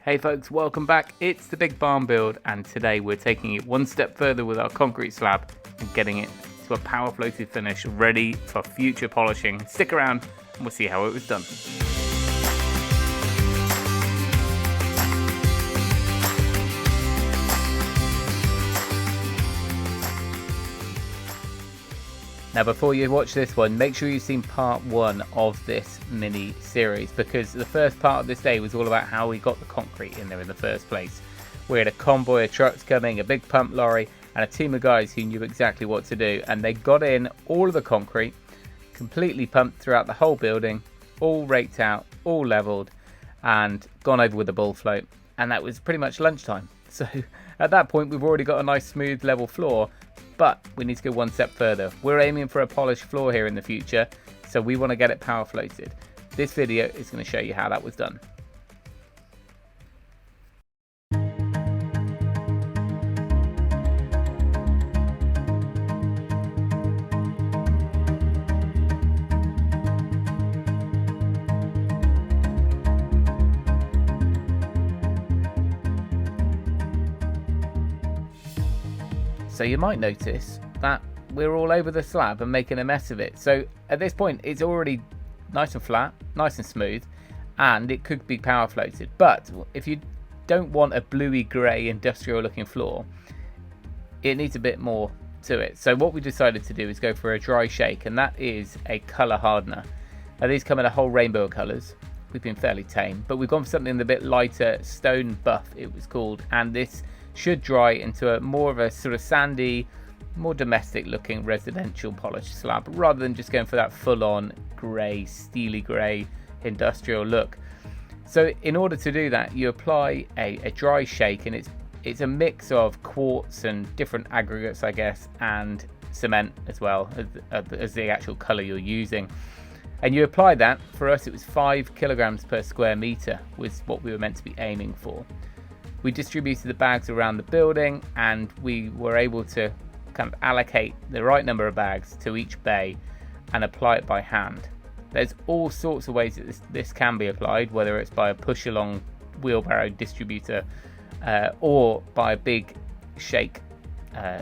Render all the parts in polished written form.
Hey folks, welcome back. It's the Big Barn Build, and today we're taking it one step further with our concrete slab and getting it to a power floated finish ready for future polishing. Stick around and we'll see how it was done. Now before you watch this one, make sure you've seen part one of this mini series, because the first part of this day was all about how we got the concrete in there in the first place. We had a convoy of trucks coming, a big pump lorry, and a team of guys who knew exactly what to do, and they got in all of the concrete, completely pumped throughout the whole building, all raked out, all leveled, and gone over with a bull float, and that was pretty much lunchtime. So at that point we've already got a nice smooth level floor, but we need to go one step further. We're aiming for a polished floor here in the future, so we want to get it power floated. This video is going to show you how that was done. So you might notice that we're all over the slab and making a mess of it. So at this point it's already nice and flat, nice and smooth, and it could be power floated. But if you don't want a bluey grey industrial looking floor, it needs a bit more to it. So what we decided to do is go for a dry shake, and that is a colour hardener. Now these come in a whole rainbow of colours. We've been fairly tame, but we've gone for something a bit lighter, stone buff it was called, and this should dry into a more of a sort of sandy, more domestic looking residential polished slab, rather than just going for that full-on grey, steely grey industrial look. So in order to do that, you apply a dry shake, and it's a mix of quartz and different aggregates, I guess, and cement as well as the actual colour you're using. And you apply that, for us it was 5 kilograms per square metre was what we were meant to be aiming for. We distributed the bags around the building, and we were able to kind of allocate the right number of bags to each bay and apply it by hand. There's all sorts of ways that this can be applied, whether it's by a push along wheelbarrow distributor or by a big shake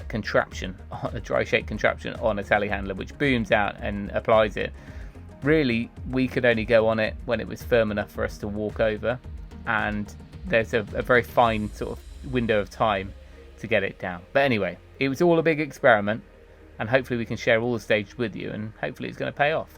contraption, a dry shake contraption on a telehandler which booms out and applies it. Really, we could only go on it when it was firm enough for us to walk over, and there's a very fine sort of window of time to get it down. But anyway, it was all a big experiment, and hopefully we can share all the stages with you, and hopefully it's going to pay off.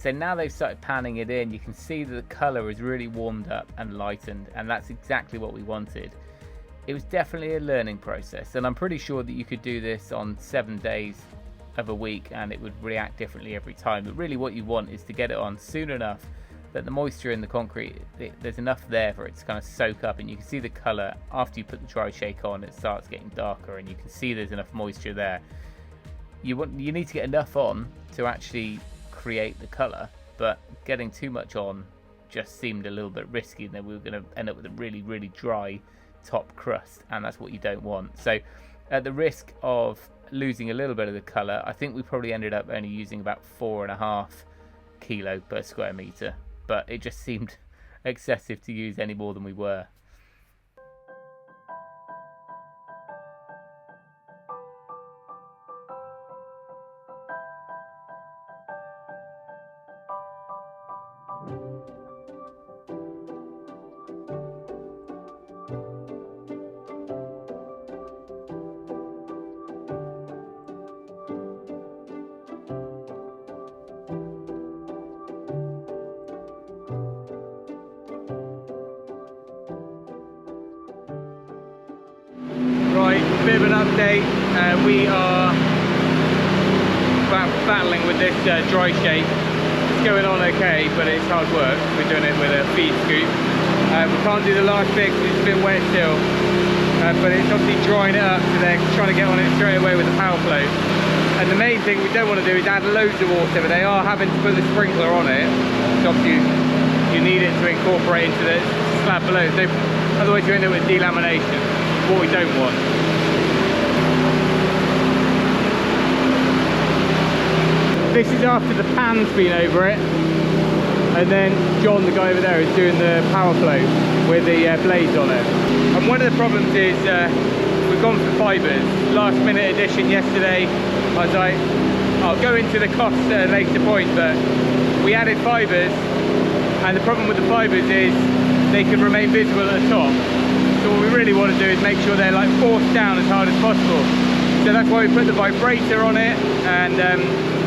So now they've started panning it in, you can see that the colour is really warmed up and lightened, and that's exactly what we wanted. It was definitely a learning process, and I'm pretty sure that you could do this on 7 days of a week and it would react differently every time. But really what you want is to get it on soon enough that the moisture in the concrete, there's enough there for it to kind of soak up, and you can see the colour after you put the dry shake on, it starts getting darker, and you can see there's enough moisture there. You need to get enough on to actually create the colour, but getting too much on just seemed a little bit risky, and then we were going to end up with a really, really dry top crust, and that's what you don't want. So at the risk of losing a little bit of the colour, I think we probably ended up only using about 4.5 kilo per square metre, but it just seemed excessive to use any more than we were. bit of an update. We are battling with this dry shake. It's going on okay, but it's hard work. We're doing it with a feed scoop. We can't do the last bit because it's a bit wet still, but it's obviously drying it up, so they're trying to get on it straight away with the power flow. And the main thing we don't want to do is add loads of water, but they are having to put the sprinkler on it. So obviously you need it to incorporate into the slab below, so otherwise you end up with delamination, what we don't want. This is after the pan's been over it, and then John, the guy over there, is doing the power flow with the blades on it. And one of the problems is we've gone for fibres. Last minute addition yesterday. I was like, I'll go into the cost at a later point, but we added fibres, and the problem with the fibres is they can remain visible at the top. So what we really want to do is make sure they're like forced down as hard as possible. So that's why we put the vibrator on it, and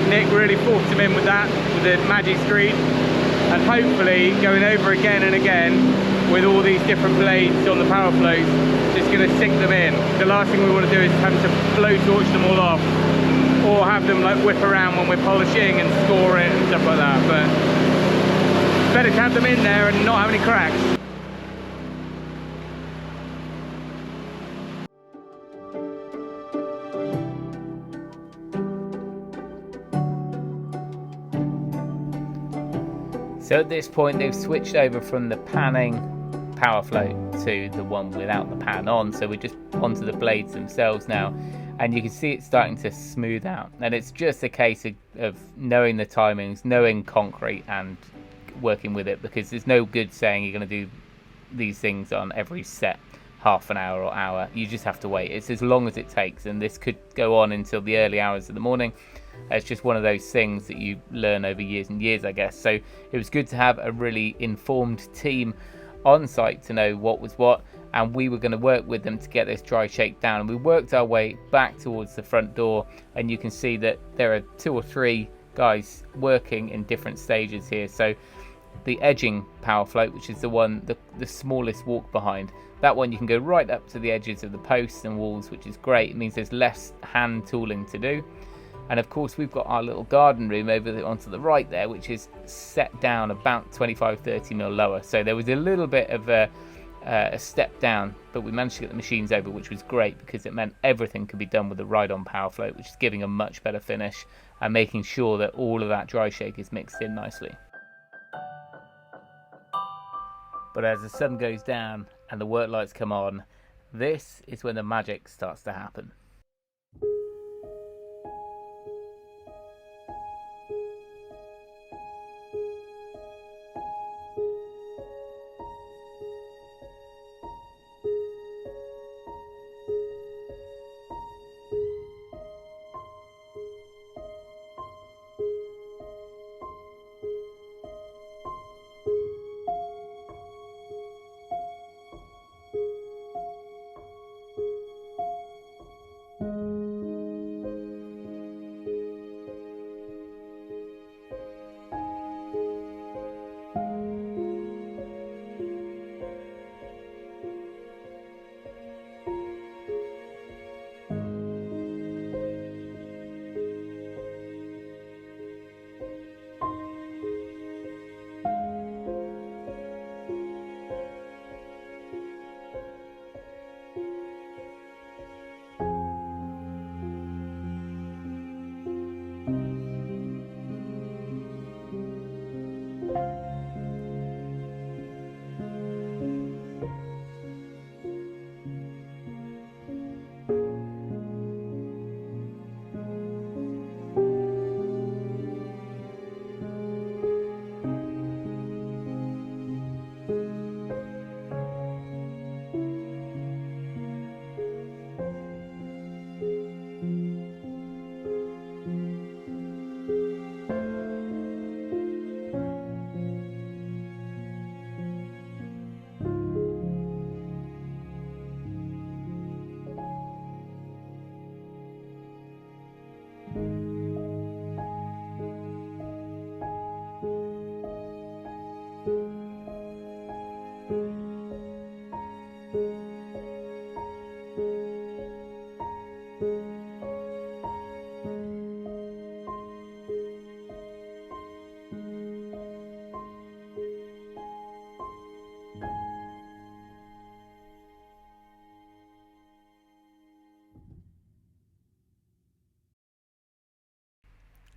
Nick really forced him in with that, with the magic screen, and hopefully going over again and again with all these different blades on the power flows, just going to sink them in. The last thing we want to do is have to blow torch them all off, or have them like whip around when we're polishing and score it and stuff like that. But better to have them in there and not have any cracks. So at this point they've switched over from the panning power flow to the one without the pan on, so we're just onto the blades themselves now, and you can see it starting to smooth out. And it's just a case of knowing the timings, knowing concrete, and working with it, because there's no good saying you're going to do these things on every set half an hour or hour. You just have to wait. It's as long as it takes, and this could go on until the early hours of the morning. It's just one of those things that you learn over years and years, I guess. So it was good to have a really informed team on site to know what was what, and we were going to work with them to get this dry shake down. And we worked our way back towards the front door, and you can see that there are 2 or 3 guys working in different stages here. So the edging power float, which is the one, the smallest walk behind, that one you can go right up to the edges of the posts and walls, which is great. It means there's less hand tooling to do. And of course we've got our little garden room over onto the right there, which is set down about 25-30 mil lower. So there was a little bit of a step down, but we managed to get the machines over, which was great because it meant everything could be done with the ride-on power float, which is giving a much better finish and making sure that all of that dry shake is mixed in nicely. But as the sun goes down and the work lights come on, this is when the magic starts to happen.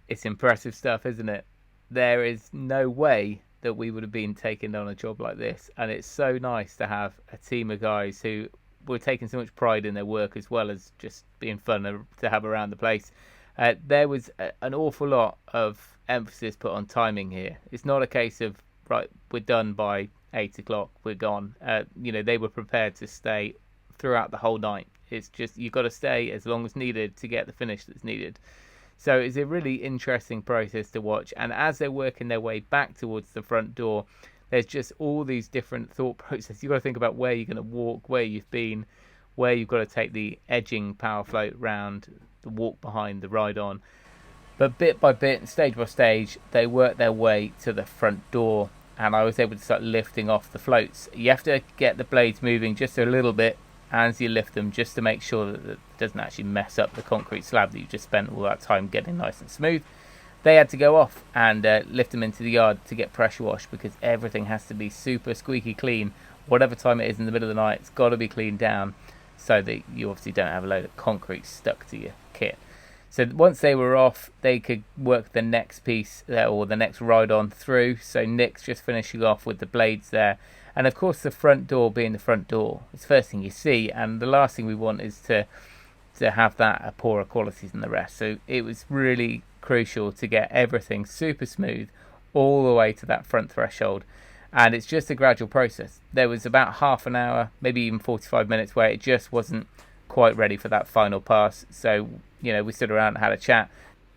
It's impressive stuff, isn't it? There is no way that we would have been taking on a job like this, and it's so nice to have a team of guys who were taking so much pride in their work as well as just being fun to have around the place. There was an awful lot of emphasis put on timing here. It's not a case of, right, we're done by 8 o'clock, we're gone. They were prepared to stay throughout the whole night. It's just, you've got to stay as long as needed to get the finish that's needed. So it's a really interesting process to watch. And as they're working their way back towards the front door, there's just all these different thought processes. You've got to think about where you're going to walk, where you've been, where you've got to take the edging power float round, the walk behind, the ride on. But bit by bit and stage by stage, they work their way to the front door. And I was able to start lifting off the floats. You have to get the blades moving just a little bit as you lift them, just to make sure that it doesn't actually mess up the concrete slab that you just spent all that time getting nice and smooth. They had to go off and lift them into the yard to get pressure washed, because everything has to be super squeaky clean. Whatever time it is in the middle of the night, it's got to be cleaned down so that you obviously don't have a load of concrete stuck to your kit. So once they were off, they could work the next piece or the next ride on through. So Nick's just finishing off with the blades there. And of course, the front door being the front door, it's the first thing you see, and the last thing we want is to have that a poorer quality than the rest. So it was really crucial to get everything super smooth all the way to that front threshold. And it's just a gradual process. There was about half an hour, maybe even 45 minutes, where it just wasn't quite ready for that final pass. So, we stood around and had a chat.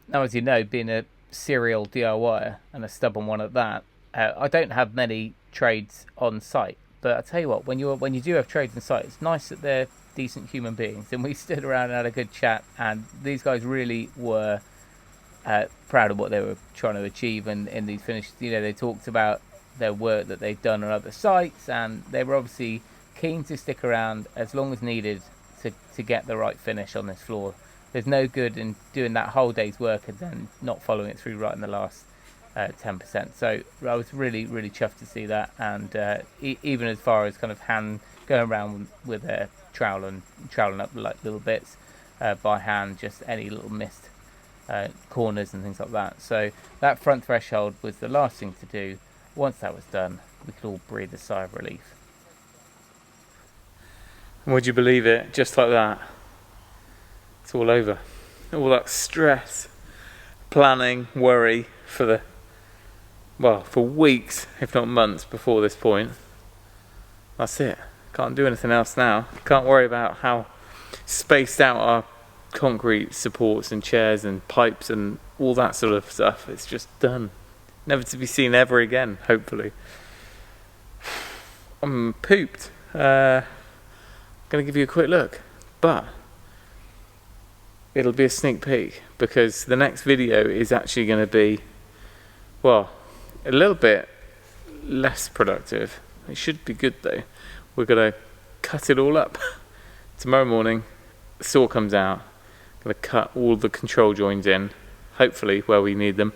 Now, as you know, being a serial DIYer and a stubborn one at that, I don't have many trades on site, but I tell you what, when you do have trades on site, it's nice that they're decent human beings. And we stood around and had a good chat, and these guys really were proud of what they were trying to achieve in these finishes. They talked about their work that they've done on other sites, and they were obviously keen to stick around as long as needed to get the right finish on this floor. There's no good in doing that whole day's work and then not following it through right in the last 10%. So I was really, really chuffed to see that, and even as far as kind of hand going around with a trowel and troweling up like little bits by hand, just any little missed corners and things like that. So that front threshold was the last thing to do. Once that was done, we could all breathe a sigh of relief. Would you believe it? Just like that, it's all over. All that stress, planning, worry for weeks, if not months before this point. That's it. Can't do anything else now. Can't worry about how spaced out our concrete supports and chairs and pipes and all that sort of stuff. It's just done. Never to be seen ever again, hopefully. I'm pooped. Gonna give you a quick look, but it'll be a sneak peek, because the next video is actually going to be, a little bit less productive. It should be good though. We're going to cut it all up. Tomorrow morning, the saw comes out. Going to cut all the control joints in, hopefully where we need them.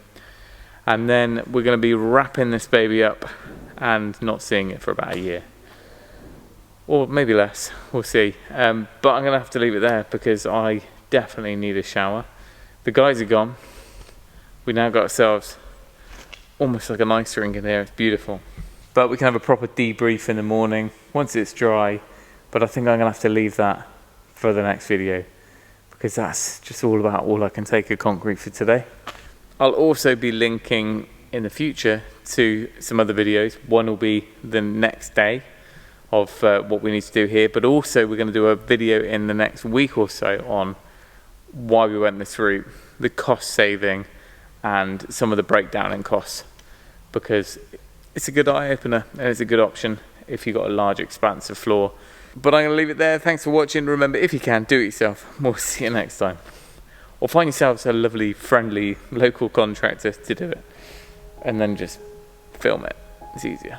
And then we're going to be wrapping this baby up and not seeing it for about a year. Or maybe less, we'll see. But I'm going to have to leave it there, because I definitely need a shower. The guys are gone. We now got ourselves almost like an ice rink in here. It's beautiful. But we can have a proper debrief in the morning once it's dry. But I think I'm going to have to leave that for the next video, because that's just all about all I can take of concrete for today. I'll also be linking in the future to some other videos. One will be the next day of what we need to do here, but also we're going to do a video in the next week or so on why we went this route, the cost saving, and some of the breakdown in costs, because it's a good eye-opener and it's a good option if you've got a large expanse of floor. But I'm going to leave it there. Thanks for watching. Remember, if you can, do it yourself. We'll see you next time. Or find yourselves a lovely, friendly, local contractor to do it, and then just film it. It's easier.